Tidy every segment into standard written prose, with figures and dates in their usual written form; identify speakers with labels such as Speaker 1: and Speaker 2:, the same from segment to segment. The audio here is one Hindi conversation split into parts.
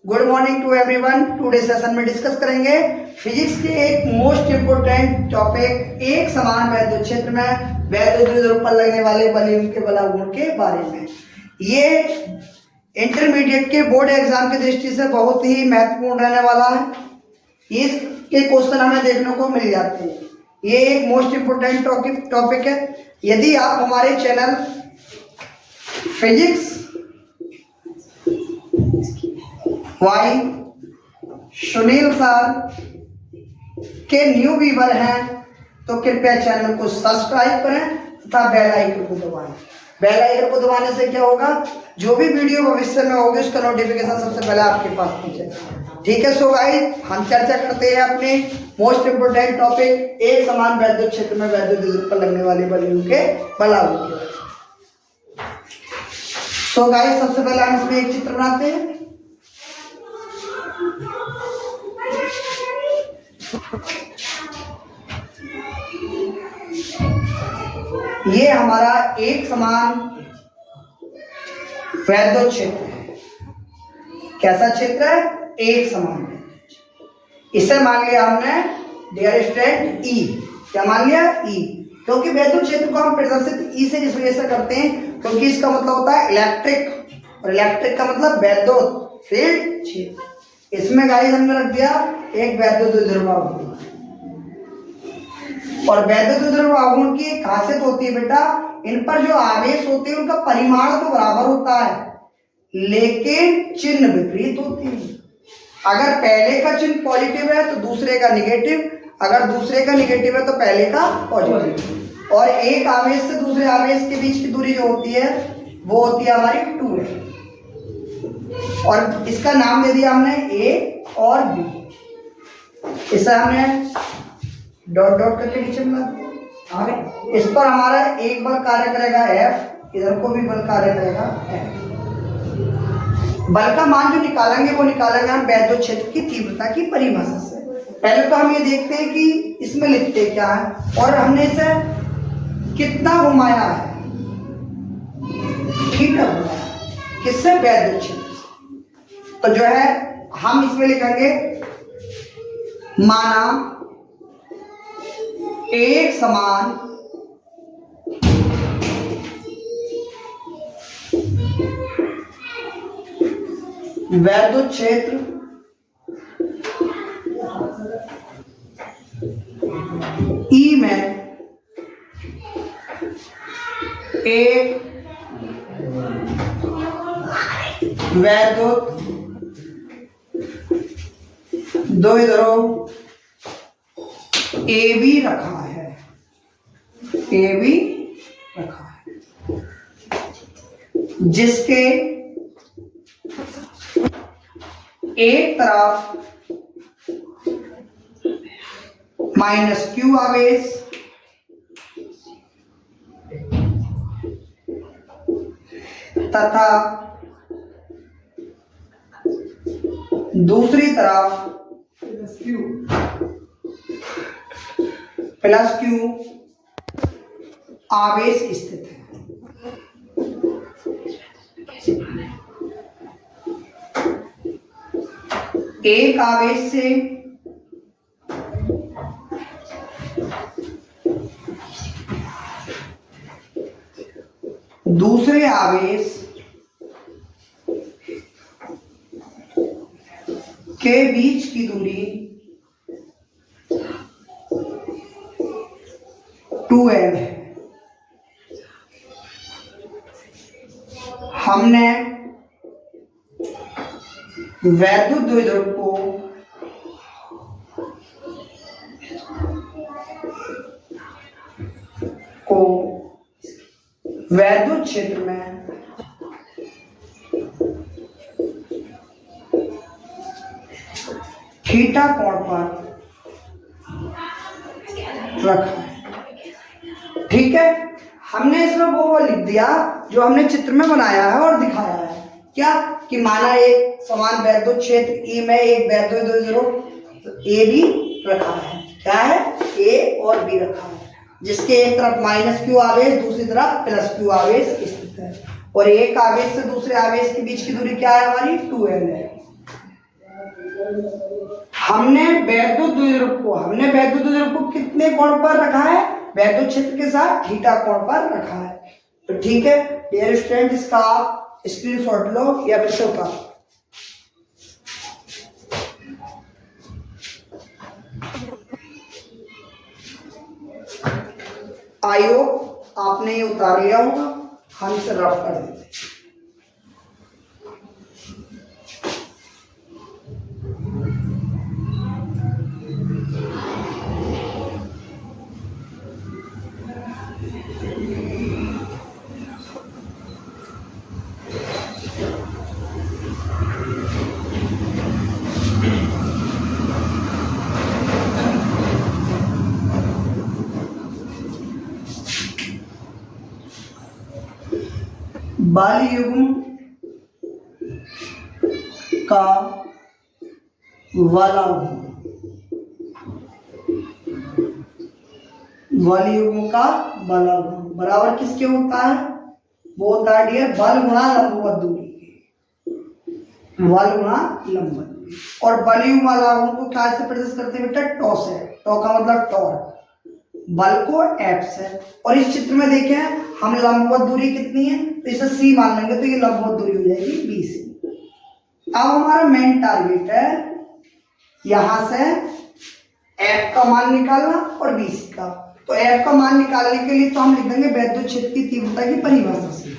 Speaker 1: Good morning to everyone. Today session में डिस्कस करेंगे फिजिक्स के एक मोस्ट इम्पोर्टेंट टॉपिक एक समान वैद्युत क्षेत्र में वैद्युत पर लगने वाले बल के बलागुण के बारे में। ये इंटरमीडिएट के बोर्ड एग्जाम की दृष्टि से बहुत ही महत्वपूर्ण रहने वाला है। इसके क्वेश्चन हमें देखने को मिल जाते हैं। ये एक मोस्ट इम्पोर्टेंट टॉपिक है। यदि आप हमारे channel physics Y Sunil sir के न्यू व्यूअर हैं तो कृपया चैनल को सब्सक्राइब करें तथा बेल आइकन को दबाएं। बेल आइकन को दबाने से क्या होगा, जो भी वीडियो भविष्य में होगी उसका नोटिफिकेशन सबसे पहले आपके पास पहुंचेगा। ठीक है, सो गाइस हम चर्चा करते हैं अपने मोस्ट इम्पोर्टेंट टॉपिक एक समान वैद्युत क्षेत्र में वैद्युत पर लगने वाले बलों के बलागुण के। सो गाइस सबसे पहले हम इसमें एक चित्र बनाते हैं। ये हमारा एक समान वैद्युत क्षेत्र है। कैसा क्षेत्र है? एक समान। इसे मान लिया हमने डियर स्टूडेंट ई। क्या मान लिया? ई। क्योंकि वैद्युत क्षेत्र को हम प्रदर्शित ई से इस वजह से करते हैं क्योंकि इसका मतलब होता है इलेक्ट्रिक, और इलेक्ट्रिक का मतलब वैद्युत फील्ड क्षेत्र। इसमें गाइस हमने रख दिया एक वैद्युत द्विध्रुवाघूर्ण। और वैद्युत द्विध्रुवाघूर्ण की एक खासियत होती है बेटा, इन पर जो आवेश होते हैं उनका परिमाण तो बराबर होता है लेकिन चिन्ह विपरीत होती है। अगर पहले का चिन्ह पॉजिटिव है तो दूसरे का निगेटिव, अगर दूसरे का निगेटिव है तो पहले का पॉजिटिव। और एक आवेश से दूसरे आवेश के बीच की दूरी जो होती है वो होती है हमारी 2 और इसका नाम दे दिया हमने ए और बी। इसे हमने डॉट डॉट करके नीचे मिला दिया। इस पर हमारा एक बल कार्य करेगा F, इधर को भी बल कार्य करेगा F। बल का मान जो निकालेंगे वो निकालेंगे हम वैद्युत क्षेत्र की तीव्रता की परिभाषा से। पहले तो हम ये देखते हैं कि इसमें लिखते क्या है और हमने इसे कितना घुमाया है, थीटा घुमाया। किससे? वैद्युत क्षेत्र। तो जो है हम इसमें लिखेंगे माना एक समान वैद्युत क्षेत्र ई में एक वैद्युत द्विध्रुव ए बी रखा है, ए बी रखा है, जिसके एक तरफ -q आवेश तथा दूसरी तरफ +q आवेश स्थित है। एक आवेश से दूसरे आवेश के बीच की दूरी 2L है। हमने वैद्युत द्विध्रुव को वैद्युत क्षेत्र में थीटा कोण पर रखा है। ठीक है, हमने इसमें वो लिख दिया जो हमने चित्र में बनाया है और दिखाया है। क्या कि माना एक समान वैद्युत क्षेत्र ई में एक वैद्युत द्विध्रुव ए बी रखा है। क्या है? ए और बी रखा है, जिसके एक तरफ -q आवेश दूसरी तरफ +q आवेश स्थित है। और एक आवेश से दूसरे आवेश के बीच की दूरी क्या है हमारी? 2L है। हमने वैद्युत द्विध्रुव को कितने कोण पर रखा है? वैद्युत क्षेत्र के साथ थीटा कोण पर रखा है। तो ठीक है डियर स्टूडेंट, इसका आप स्क्रीनशॉट लो या फिर शो करो। आई होप आपने ये उतार लिया होगा, हम इसे रफ कर देते हैं। बल युग्म का बलाघूर्ण, बल युग्म का बलाघूर्ण बराबर किसके होता है? वो होता है डियर बल गुणा लंबवत दूरी के, बल गुणा लंबवत दूरी। और बल युग्म बलाघूर्ण को क्या से प्रदर्शित करते हैं बेटा? टॉ से। टॉ का मतलब टॉर्क, बल को एफ से। और इस चित्र में देखें हम लंबवत दूरी कितनी है, तो इसे सी मान लेंगे, तो ये लंबवत दूरी हो जाएगी बी से। अब हमारा मेन टारगेट है यहां से एफ का मान निकालना और बी सी का। तो एफ का मान निकालने के लिए तो हम लिख देंगे वैद्युत क्षेत्र की तीव्रता की परिभाषा से।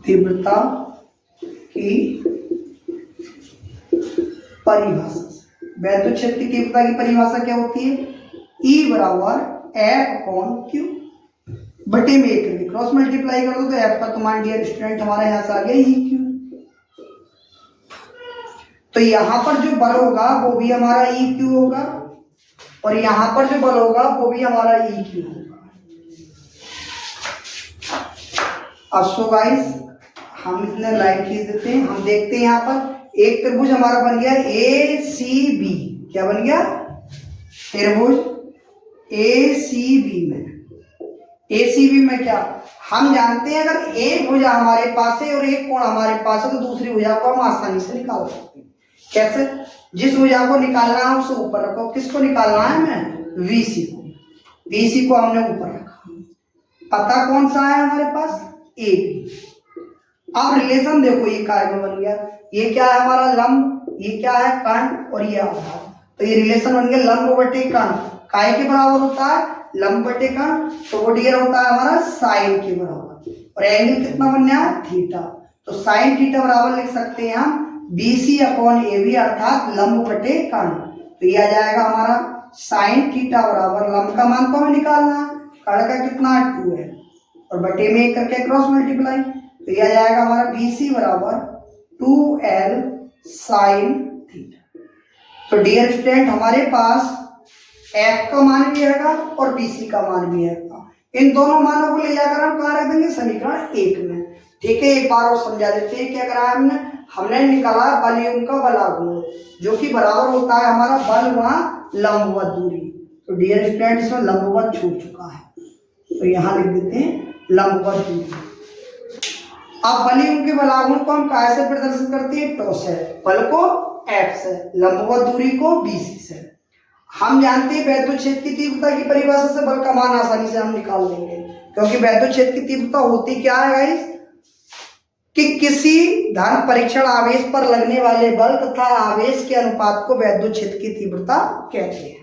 Speaker 1: तीव्रता की परिभाषा, वैद्युत क्षेत्र की तीव्रता की परिभाषा क्या होती है? E बराबर एफ अपॉन क्यू बटे में एक करके क्रॉस मल्टीप्लाई कर दो, तो एफ का तो मान डियर स्टूडेंट हमारे यहाँ से आ गया ही क्यू। तो यहां पर जो बल होगा वो भी हमारा ई क्यू होगा, और यहां पर जो बल होगा वो भी हमारा ई क्यू होगा। अब सो गाइस हम इतने लाइन खींच देते हैं। हम देखते हैं यहाँ पर एक त्रिभुज हमारा बन गया ए सी बी। क्या बन गया? त्रिभुज ए सी बी में। ए सी बी में क्या हम जानते हैं, अगर एक भुजा हमारे पास है और एक कोण हमारे पास है तो दूसरी भुजा को हम आसानी से निकाल सकते हैं। कैसे? जिस भुजा को निकालना है उसे ऊपर रखो। किसको निकालना है? हमें VC को। VC को हमने ऊपर रखा। पता कौन सा है हमारे पास? AB। अब रिलेशन देखो, ये काय में बन गया। ये क्या है हमारा? लंब। ये क्या है? कर्ण। और ये आधार। तो ये रिलेशन बन गया लंब बटे कर्ण। काय के बराबर होता है? लंब बटे कर्ण। तो वो डियर होता है हमारा साइन के बराबर। और एंगल कितना बन गया? थीटा। तो साइन थीटा बराबर लिख सकते हैं हम BC अपॉन AB, अर्थात लंब बटे कर्ण। तो ये आ जाएगा हमारा साइन थीटा बराबर, लंब का मान तो हमें निकालना है, कर्ण का कितना 2 है, और बटे में एक करके क्रॉस मल्टीप्लाई। तो ये आ जाएगा हमारा BC बराबर 2L साइन थीटा। तो डियर स्टूडेंट हमारे पास F का मान भी आएगा और BC का मान भी आएगा। इन दोनों मानों को ले जाकर हम कहाँ रख देंगे? समीकरण 1 में। ठीक है, एक बार और समझा देते हैं। क्या करा है हमने निकाला बल युग्म का बलाघूर्ण, जो कि बराबर होता है हमारा बल गुणा लंबवत दूरी। तो डियर स्टूडेंट इसमें लंबवत छूट चुका है, तो यहाँ लिख देते हैं लंबवत दूरी। अब बल युग्म के बलाघूर्ण को हम कैसे प्रदर्शित करते हैं? टॉ से। बल को F से, लंबवत दूरी को BC से। हम जानते हैं वैद्युत क्षेत्र की तीव्रता की परिभाषा से बल का मान आसानी से हम निकाल लेंगे, क्योंकि वैद्युत क्षेत्र की तीव्रता होती क्या है गाइस? कि किसी धन परीक्षण आवेश पर लगने वाले बल तथा आवेश के अनुपात को वैद्युत क्षेत्र की तीव्रता कहते हैं।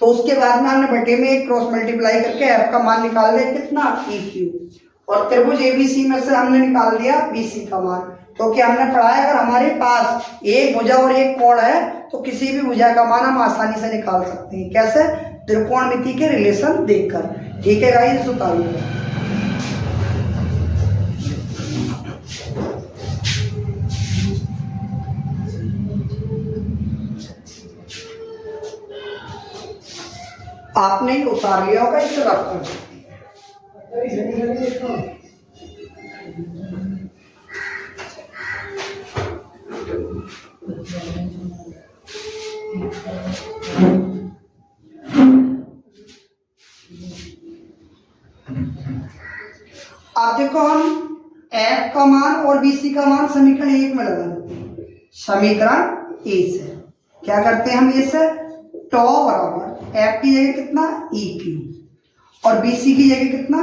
Speaker 1: तो उसके बाद में हमने बटे में एक क्रॉस मल्टीप्लाई करके F का मान निकाल दिया, कितना? EQ। और त्रिभुज ABC में से हमने निकाल दिया BC का मान, क्योंकि हमने पढ़ा है अगर हमारे पास एक भुजा और एक कोण है तो किसी भी भुजा का मान हम आसानी से निकाल सकते हैं। कैसे? त्रिकोणमिति के रिलेशन देखकर। ठीक है गाइस, उतारिए। आपने उतार लिया होगा, इसे रफ कर सकते हैं। अब देखो हम एफ का मान और बीसी का मान समीकरण 1 में लगा देते हैं। समीकरण ए से क्या करते हैं हम, ए से टॉ बराबर एफ की जगह कितना ई क्यू और बीसी की जगह कितना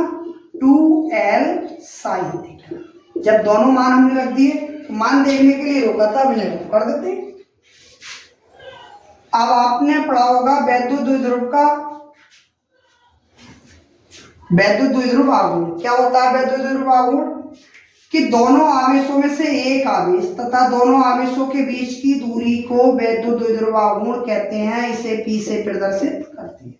Speaker 1: 2l साइन थीटा। जब दोनों मान हमने रख दिए तो मान देखने के लिए रोका था, अभी कर देते हैं। अब आपने पढ़ा होगा वैद्युत द्विध्रुव का वैद्युत द्विध्रुव आघूर्ण। क्या होता है वैद्युत द्विध्रुव आघूर्ण? कि दोनों आवेशों में से एक आवेश तथा दोनों आवेशों के बीच की दूरी को वैद्युत द्विध्रुव आघूर्ण कहते हैं। इसे P से प्रदर्शित करते हैं।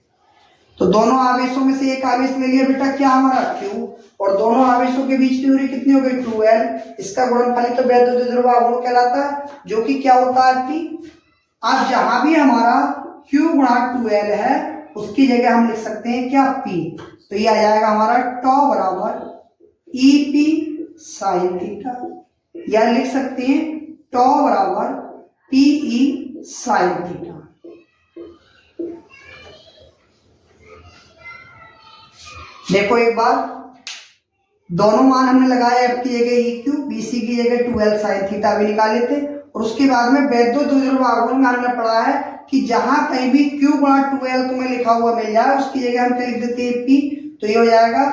Speaker 1: तो दोनों आवेशों में से एक आवेश ले लिया बेटा, क्या हमारा Q, और दोनों आवेशों के बीच की दूरी कितनी हो गई 2l। इसका गुणनफल तो वैद्युत द्विध्रुव आघूर्ण कहलाता है, जो कि क्या होता है P। आज जहां भी हमारा Q गुणा 2l है उसकी जगह हम लिख सकते हैं क्या P। तो ये आ जाएगा हमारा टॉ बराबर EP साइन थीटा, या लिख सकते हैं टॉ बराबर PE साइन थीटा। देखो एक बार, दोनों मान हमने लगाया, एफ की जगह ई क्यू, बीसी की जगह 2l साइन थीटा भी निकाले थे। और उसके बाद में वैद्युत द्विध्रुव आघूर्ण में हमने पढ़ा है कि जहां कहीं भी q गुणा 2l तुम्हें लिखा हुआ मिल जाए उसकी जगह हम क्या लिख देते हैं p। तो ये हो जाएगा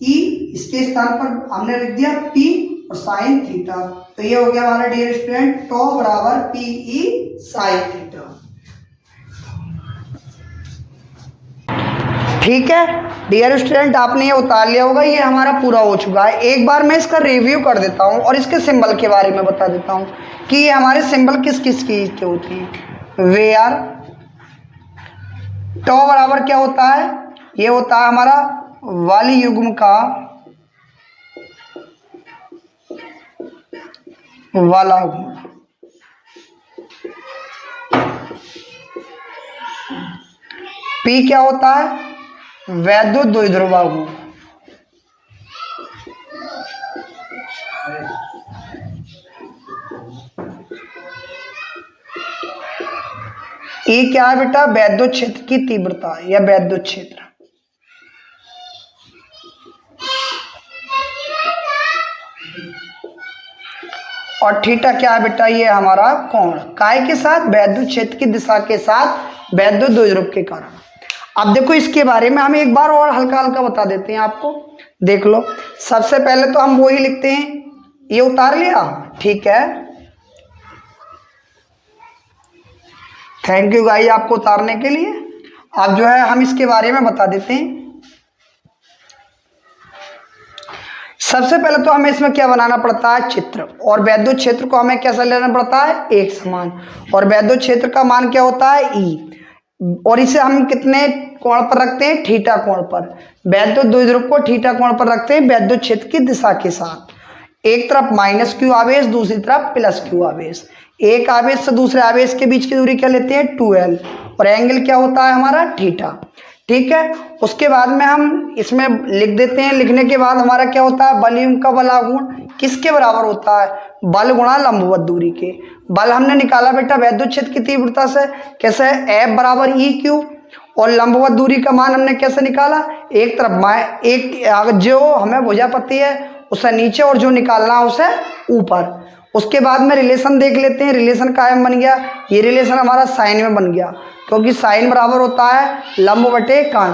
Speaker 1: e, इसके स्थान पर हमने लिख दिया p और साइन थीटा। तो ये हो गया हमारा डियर स्टूडेंट टॉ बराबर PE साइन थीटा। ठीक है डियर स्टूडेंट, आपने ये उतार लिया होगा, ये हमारा पूरा हो चुका है। एक बार मैं इसका रिव्यू कर देता हूँ और इसके सिंबल के बारे में बता देता हूँ कि ये हमारे सिंबल किस किस चीज के होते हैं। वे आर टॉ बराबर क्या होता है, ये होता है हमारा वाली युग्म का वाला गुण। P क्या होता है, वैद्युत द्विध्रुव आघूर्ण। E क्या है बेटा, वैद्युत क्षेत्र की तीव्रता या वैद्युत क्षेत्र। और थीटा क्या है बेटा, ये हमारा कोण, काय के साथ, वैद्युत क्षेत्र की दिशा के साथ वैद्युत द्विध्रुव के कारण। अब देखो इसके बारे में हम एक बार और हल्का हल्का बता देते हैं आपको, देख लो। सबसे पहले तो हम वो ही लिखते हैं, ये उतार लिया, ठीक है, थैंक यू गाइस आपको उतारने के लिए। अब जो है हम इसके बारे में बता देते हैं। सबसे पहले तो हमें इसमें क्या बनाना पड़ता है, चित्र, और वैद्युत क्षेत्र को हमें कैसा लेना पड़ता है, एक समान। और वैद्युत क्षेत्र का मान क्या होता है E, और इसे हम कितने कोण पर रखते हैं, थीटा कोण पर। वैद्युत द्विध्रुव को थीटा कोण पर रखते हैं वैद्युत क्षेत्र की दिशा के साथ। एक तरफ -q आवेश, दूसरी तरफ +q आवेश। एक आवेश से दूसरे आवेश के बीच की दूरी क्या लेते हैं 2l, और एंगल क्या होता है हमारा थीटा। ठीक है, उसके बाद में हम इसमें लिख देते हैं। लिखने के बाद हमारा क्या होता है, बल युग्म का बल आघूर्ण किसके बराबर होता है, बल गुणा लंबवत दूरी के। बल हमने निकाला बेटा वैद्युत क्षेत्र की तीव्रता से, कैसे, F बराबर EQ, और लंबवत दूरी का मान हमने कैसे निकाला, एक तरफ एक जो हमें भुजा पत्ती है उसे नीचे और जो निकालना है उसे ऊपर। उसके बाद में रिलेशन देख लेते हैं, रिलेशन कायम बन गया। ये रिलेशन हमारा साइन में बन गया, क्योंकि साइन बराबर होता है लंब बटे कर्ण,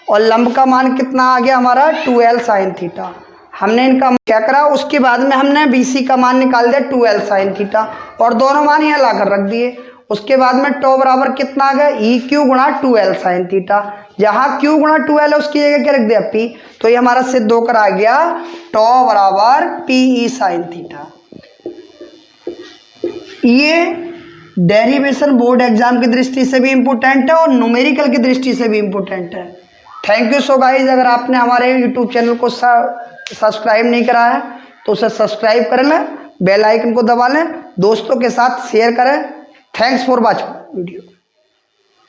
Speaker 1: और लंब का मान कितना आ गया हमारा 2l साइन थीटा। हमने इनका क्या करा, उसके बाद में हमने BC का मान निकाल दिया 2l साइन थीटा, और दोनों मान यहाँ लाकर रख दिए। उसके बाद में टॉ बराबर कितना आ गया, EQ गुणा 2l साइन थीटा। जहाँ Q गुणा 2l है उसकी जगह क्या रख दिया P। तो ये हमारा सिद्ध होकर आ गया टॉ बराबर PE साइन थीटा। ये डेरिवेशन बोर्ड एग्जाम की दृष्टि से भी इम्पोर्टेंट है और न्यूमेरिकल की दृष्टि से भी इम्पोर्टेंट है। Thank you so guys. अगर आपने हमारे यूट्यूब चैनल को सब्सक्राइब नहीं करा है तो उसे सब्सक्राइब कर लें, बेल आइकन को दबा लें, दोस्तों के साथ शेयर करें। Thanks for watching video.